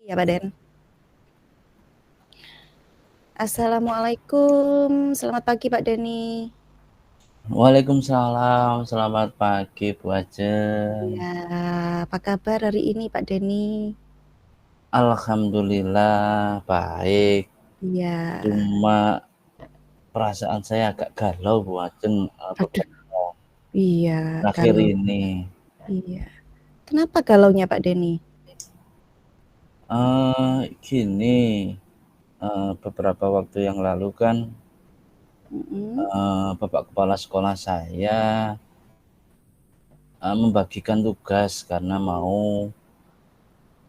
Ya, Pak Den. Assalamualaikum, selamat pagi Pak Denny. Waalaikumsalam, selamat pagi Bu Ajeng. Ya, apa kabar hari ini Pak Denny? Alhamdulillah baik. Iya, Cuma perasaan saya agak galau Bu Ajeng aduh, beberapa iya, terakhir galau. ini. Iya. Kenapa galaunya Pak Denny? Gini, beberapa waktu yang lalu kan Mm-mm. Bapak Kepala Sekolah saya membagikan tugas karena mau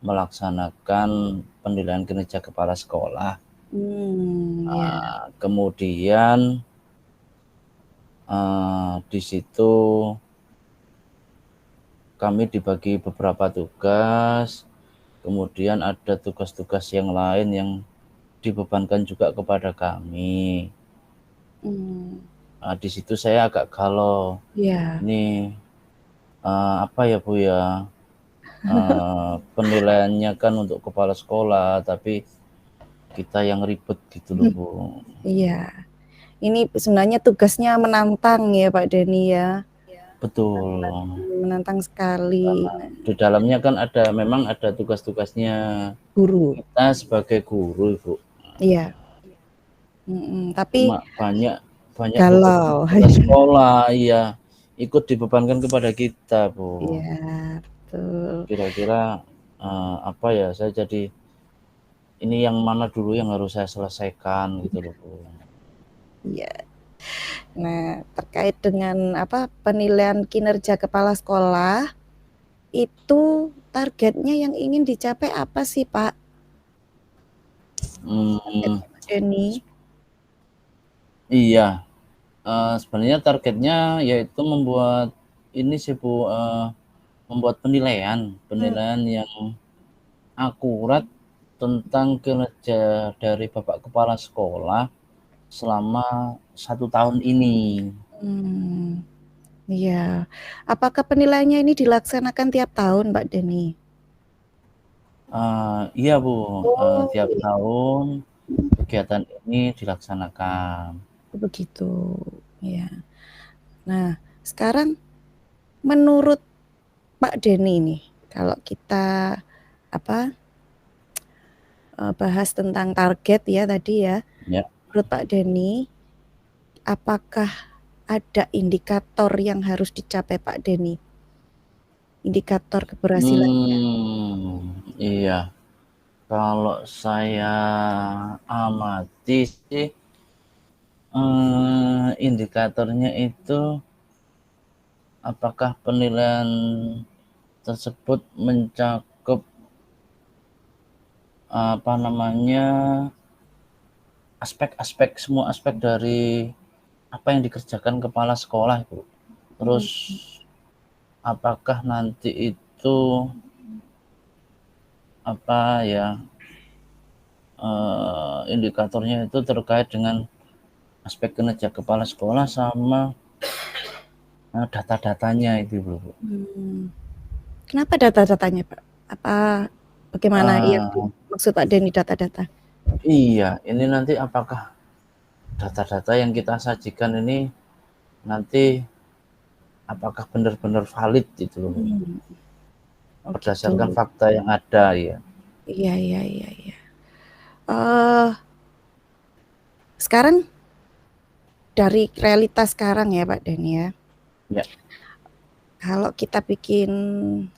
melaksanakan penilaian kinerja kepala sekolah. Ya. Kemudian di situ kami dibagi beberapa tugas, kemudian ada tugas-tugas yang lain yang dibebankan juga kepada kami. Hmm, Di situ saya agak galau. ya, Ini apa ya Bu ya? Penilaiannya kan untuk kepala sekolah, tapi kita yang ribet gitu loh Bu. iya. Ini sebenarnya tugasnya menantang ya Pak Denny ya. Betul. Menantang sekali. Karena di dalamnya kan memang ada tugas-tugasnya Guru. kita sebagai guru Bu. Iya. Tapi Cuma banyak banyak beban galau. kepala sekolah, iya, ikut dibebankan kepada kita, Bu. Iya, betul. Kira-kira apa ya? Saya jadi ini yang mana dulu yang harus saya selesaikan gitu loh, Bu. Iya. Nah, terkait dengan penilaian kinerja kepala sekolah, itu targetnya yang ingin dicapai apa sih, Pak? Hmm, Targetnya Pak Denny? iya, sebenarnya targetnya yaitu membuat ini sih, Bu, membuat penilaian Hmm, penilaian yang akurat tentang kinerja dari Bapak Kepala Sekolah selama 1 tahun ini. hmm, iya. Apakah penilaiannya ini dilaksanakan tiap tahun, Pak Denny? Iya Bu, Oh, tiap iya. tahun kegiatan ini dilaksanakan. Begitu. Ya. Nah, sekarang menurut Pak Denny nih, kalau kita apa bahas tentang target ya tadi ya, Ya. menurut Pak Denny, apakah ada indikator yang harus dicapai Pak Denny? Indikator keberhasilannya. Iya. Kalau saya amati sih, indikatornya itu apakah penilaian tersebut mencakup apa namanya semua aspek dari apa yang dikerjakan kepala sekolah, Bu. Terus Hmm, apakah nanti itu apa ya indikatornya itu terkait dengan aspek kinerja kepala sekolah sama data-datanya itu Bu. hmm. Kenapa data-datanya, Pak? Apa bagaimana yang Uh, dimaksud Pak Denny data-data? iya, ini nanti apakah data-data yang kita sajikan ini nanti apakah benar-benar valid gitu loh, Hmm. Oh gitu. berdasarkan fakta yang ada ya. Iya, iya, iya, iya. Uh, sekarang dari realitas sekarang ya Pak Denny ya. Ya. Kalau kita bikin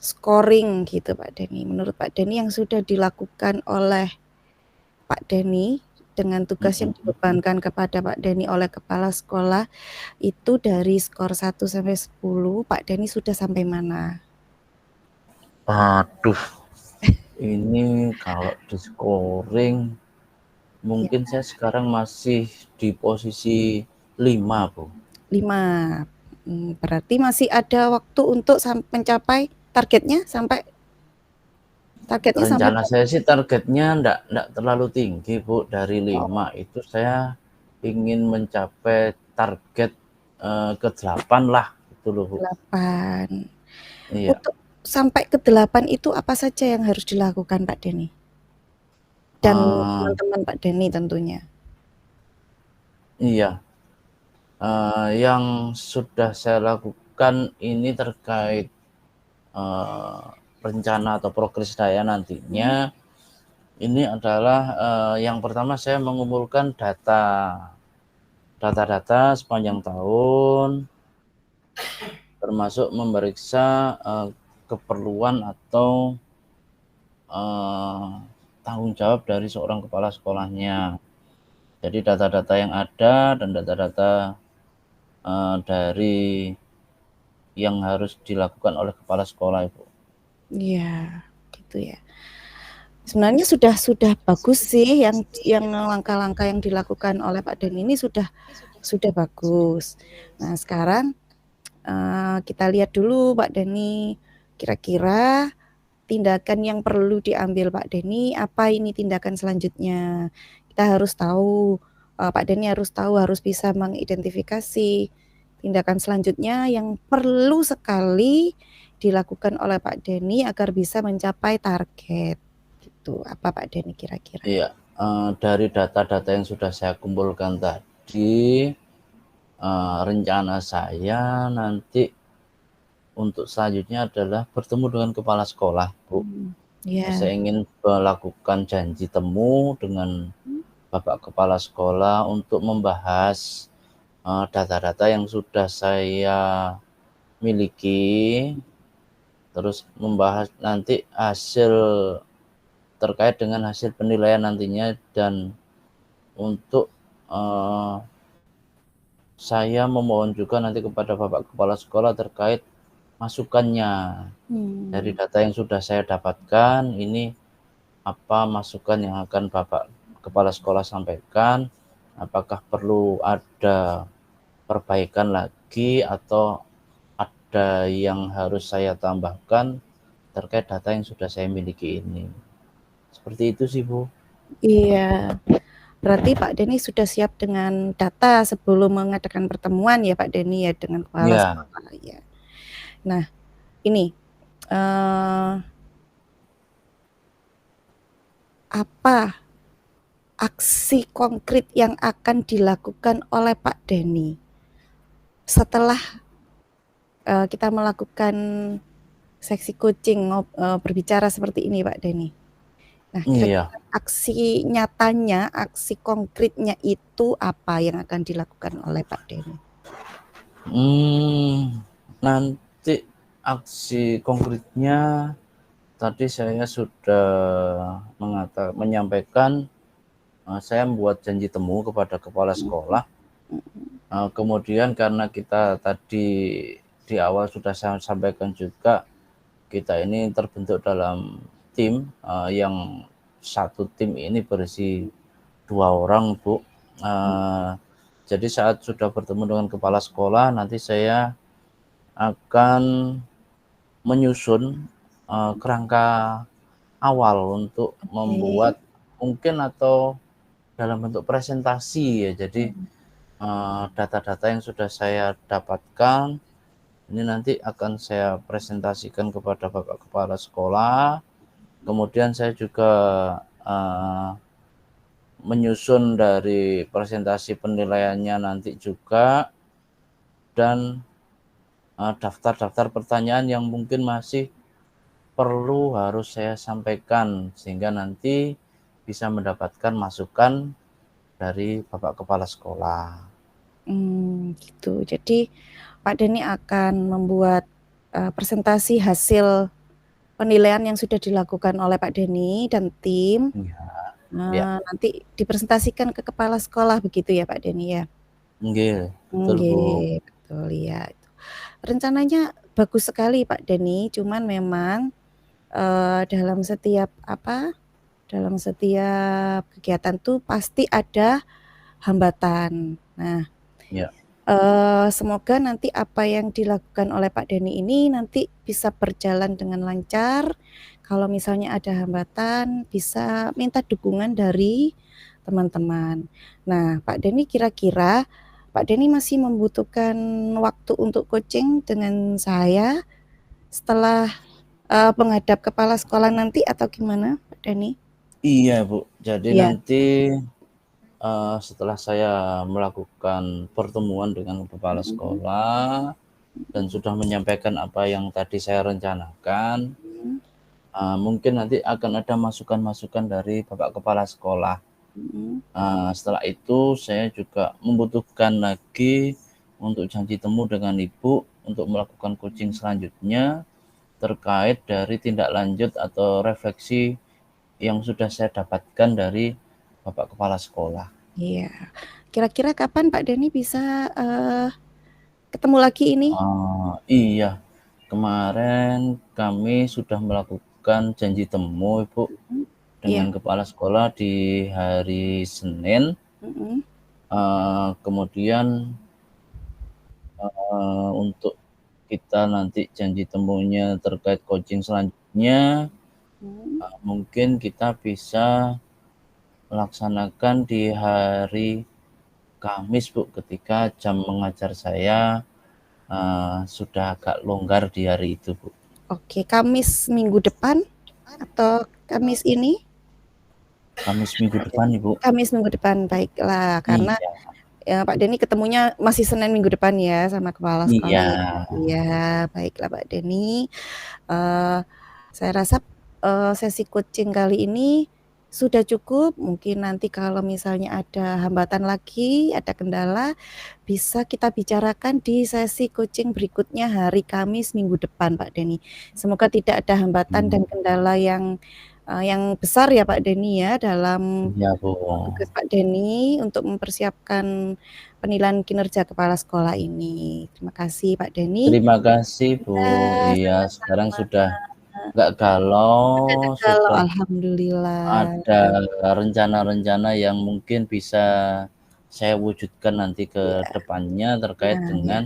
scoring gitu Pak Denny, menurut Pak Denny yang sudah dilakukan oleh Pak Denny dengan tugas yang Mm-mm. dibebankan kepada Pak Denny oleh kepala sekolah itu dari skor 1 sampai 10, Pak Denny sudah sampai mana? Aduh, ini kalau di scoring Ya, mungkin saya sekarang masih di posisi 5 Bu. 5. Berarti masih ada waktu untuk mencapai targetnya sampai Rencana saya sih targetnya enggak terlalu tinggi Bu, dari oh, 5 itu saya ingin mencapai target ke-8 lah gitu loh Bu. 8. Iya. Untuk sampai ke 8 itu apa saja yang harus dilakukan Pak Denny? dan teman-teman Pak Denny tentunya. Iya, yang sudah saya lakukan ini terkait rencana atau progres saya nantinya, ini adalah yang pertama saya mengumpulkan data-data sepanjang tahun, termasuk memeriksa keperluan atau tanggung jawab dari seorang kepala sekolahnya. Jadi data-data yang ada dan data-data dari yang harus dilakukan oleh kepala sekolah, Ibu. Iya, gitu ya. Sebenarnya sudah bagus sih yang langkah-langkah yang dilakukan oleh Pak Denny ini sudah bagus. Nah, sekarang kita lihat dulu Pak Denny, kira-kira tindakan yang perlu diambil Pak Denny, apa ini tindakan selanjutnya. Kita harus tahu, Pak Denny harus tahu, harus bisa mengidentifikasi tindakan selanjutnya yang perlu sekali dilakukan oleh Pak Denny agar bisa mencapai target. Gitu. Apa Pak Denny kira-kira? Iya, dari data-data yang sudah saya kumpulkan tadi, rencana saya nanti untuk selanjutnya adalah bertemu dengan kepala sekolah, Bu. Yeah. Saya ingin melakukan janji temu dengan Bapak Kepala Sekolah untuk membahas data-data yang sudah saya miliki, terus membahas nanti hasil terkait dengan hasil penilaian nantinya, dan untuk saya memohon juga nanti kepada Bapak Kepala Sekolah terkait masukannya. Dari data yang sudah saya dapatkan, ini apa masukan yang akan Bapak Kepala Sekolah sampaikan, apakah perlu ada perbaikan lagi atau ada yang harus saya tambahkan terkait data yang sudah saya miliki ini. Seperti itu sih, Bu. Iya. Berarti Pak Denny sudah siap dengan data sebelum mengadakan pertemuan ya Pak Denny ya dengan kepala sekolah ya. Nah, ini apa aksi konkret yang akan dilakukan oleh Pak Denny setelah kita melakukan seksi coaching berbicara seperti ini Pak Denny? Nah, kira-kira aksi nyatanya, aksi konkretnya itu apa yang akan dilakukan oleh Pak Denny? Nanti aksi konkretnya tadi saya sudah menyampaikan, saya membuat janji temu kepada kepala sekolah. Kemudian karena kita tadi di awal sudah saya sampaikan juga, kita ini terbentuk dalam tim, yang satu tim ini berisi 2 orang, Bu. Jadi saat sudah bertemu dengan kepala sekolah, nanti saya akan menyusun kerangka awal untuk membuat mungkin atau dalam bentuk presentasi ya. Jadi data-data yang sudah saya dapatkan ini nanti akan saya presentasikan kepada Bapak Kepala Sekolah. Kemudian saya juga menyusun dari presentasi penilaiannya nanti juga, dan daftar-daftar pertanyaan yang mungkin masih perlu harus saya sampaikan sehingga nanti bisa mendapatkan masukan dari Bapak Kepala Sekolah. Gitu. Jadi Pak Denny akan membuat presentasi hasil penilaian yang sudah dilakukan oleh Pak Denny dan tim. Nanti dipresentasikan ke kepala sekolah begitu ya Pak Denny ya? Betul, Bu. Betul ya. Rencananya bagus sekali Pak Denny, cuman memang dalam setiap kegiatan tuh pasti ada hambatan. Nah, semoga nanti apa yang dilakukan oleh Pak Denny ini nanti bisa berjalan dengan lancar. Kalau misalnya ada hambatan, bisa minta dukungan dari teman-teman. Nah, Pak Denny kira-kira Pak Denny masih membutuhkan waktu untuk coaching dengan saya setelah menghadap kepala sekolah nanti atau gimana Pak Denny? Iya, Bu. Jadi Iya. nanti, setelah saya melakukan pertemuan dengan kepala Mhm. sekolah dan Mhm. sudah menyampaikan apa yang tadi saya rencanakan, Mhm. mungkin nanti akan ada masukan-masukan dari Bapak kepala sekolah. Mhm. Setelah itu saya juga membutuhkan lagi untuk janji temu dengan Ibu untuk melakukan coaching selanjutnya terkait dari tindak lanjut atau refleksi yang sudah saya dapatkan dari Bapak kepala sekolah. Iya. Kira-kira kapan Pak Denny bisa, ketemu lagi ini? Iya, kemarin kami sudah melakukan janji temu, Ibu, Mhm. Iya. dengan kepala sekolah di hari Senin, Mhm. kemudian, untuk kita nanti janji temunya terkait coaching selanjutnya, Mhm. mungkin kita bisa melaksanakan di hari Kamis, Bu, ketika jam mengajar saya, sudah agak longgar di hari itu, Bu. Oke, Kamis minggu depan atau Kamis ini? Kamis minggu depan, Ibu. Kamis minggu depan, baiklah. Karena, Iya Pak Denny ketemunya masih Senin minggu depan ya sama kepala sekolah iya, ya? Iya, baiklah Pak Denny. Saya rasa, sesi coaching kali ini sudah cukup, mungkin nanti kalau misalnya ada hambatan lagi, ada kendala, bisa kita bicarakan di sesi coaching berikutnya hari Kamis minggu depan, Pak Denny. Semoga tidak ada hambatan dan kendala yang besar ya, Pak Denny ya, dalam iya, Bu. tugas Pak Denny untuk mempersiapkan penilaian kinerja kepala sekolah ini. Terima kasih Pak Denny. Terima kasih, Bu. Ya, Iya, sekarang sama-sama. sudah nggak galau, Kalau sudah alhamdulillah. ada rencana-rencana yang mungkin bisa saya wujudkan nanti ke Iya, depannya terkait nah ya, dengan,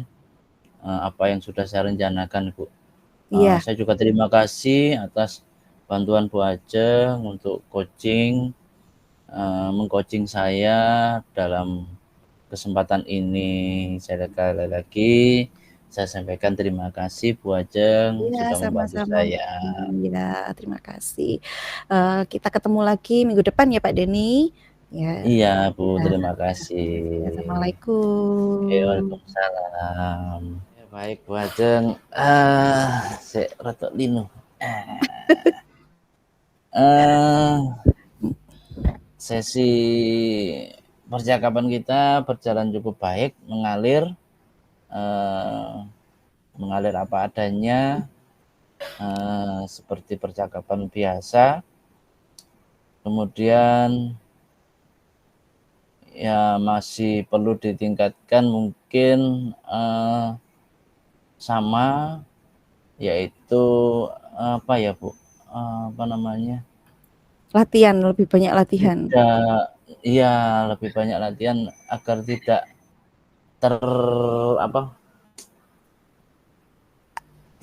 apa yang sudah saya rencanakan, Bu. iya, Saya juga terima kasih atas bantuan Bu Ajeng untuk coaching, meng-coaching saya dalam kesempatan ini. Sekali lagi saya sampaikan terima kasih Bu Ajeng iya, sudah membantu sama-sama Pak saya. Denny, ya terima kasih. Kita ketemu lagi minggu depan ya Pak Denny. Ya, Iya Bu, ya, terima kasih. ya, Oke, assalamualaikum. waalaikumsalam. Ya, baik Bu Ajeng, sik rada linu. Sesi percakapan kita berjalan cukup baik, mengalir, eee, mengalir apa adanya, seperti percakapan biasa. Kemudian ya masih perlu ditingkatkan mungkin, sama, yaitu, apa ya Bu, apa namanya, Latihan, lebih banyak latihan. tidak iya, lebih banyak latihan agar tidak ter apa,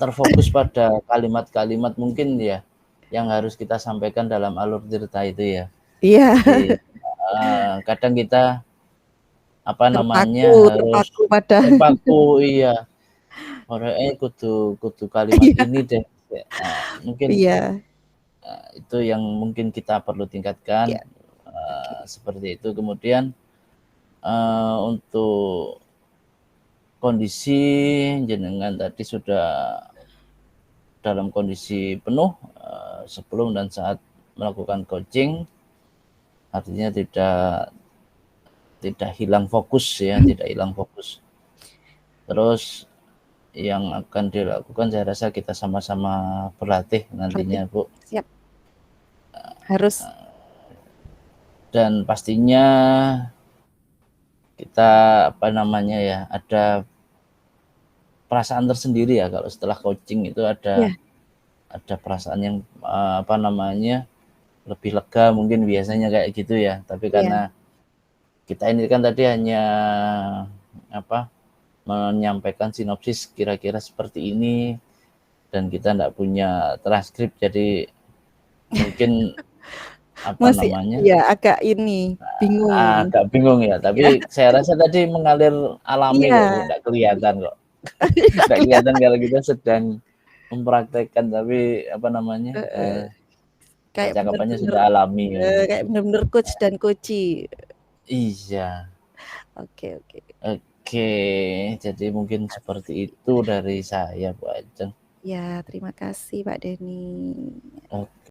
terfokus pada kalimat-kalimat mungkin ya, yang harus kita sampaikan dalam alur cerita itu ya. Iya, Jadi, kadang kita, apa namanya, terpaku harus terpaku pada terpaku iya. Orangnya kudu kudu kalimat iya, ini deh, mungkin, iya, itu yang mungkin kita perlu iya, tingkatkan, oke, seperti itu. Kemudian, untuk kondisi jenengan tadi sudah dalam kondisi penuh, sebelum dan saat melakukan coaching, artinya tidak hilang fokus ya, tidak hilang fokus. Terus yang akan dilakukan saya rasa kita sama-sama berlatih berarti nantinya, Bu. siap, harus Dan pastinya kita, apa namanya ya, ada perasaan tersendiri ya kalau setelah coaching itu iya, ada perasaan yang, apa namanya, lebih lega mungkin biasanya kayak gitu ya. Tapi iya, karena kita ini kan tadi hanya, apa, menyampaikan sinopsis kira-kira seperti ini dan kita nggak punya transkrip jadi mungkin, apa masih namanya, iya, agak ini, bingung. agak bingung ya. Iya, Tapi saya rasa tadi mengalir alami kok, Bu, iya, nggak kelihatan kok. nggak Nggak kelihatan kelihatan, kalau kita sedang mempraktekkan, tapi apa namanya, heeh, Kayak percakapannya bener-bener sudah alami ya. kayak bener-bener coach dan coachee. Iya. Oke oke. Oke, jadi mungkin seperti itu dari saya, Bu Ajeng. Ya, terima kasih Pak Denny. Oke.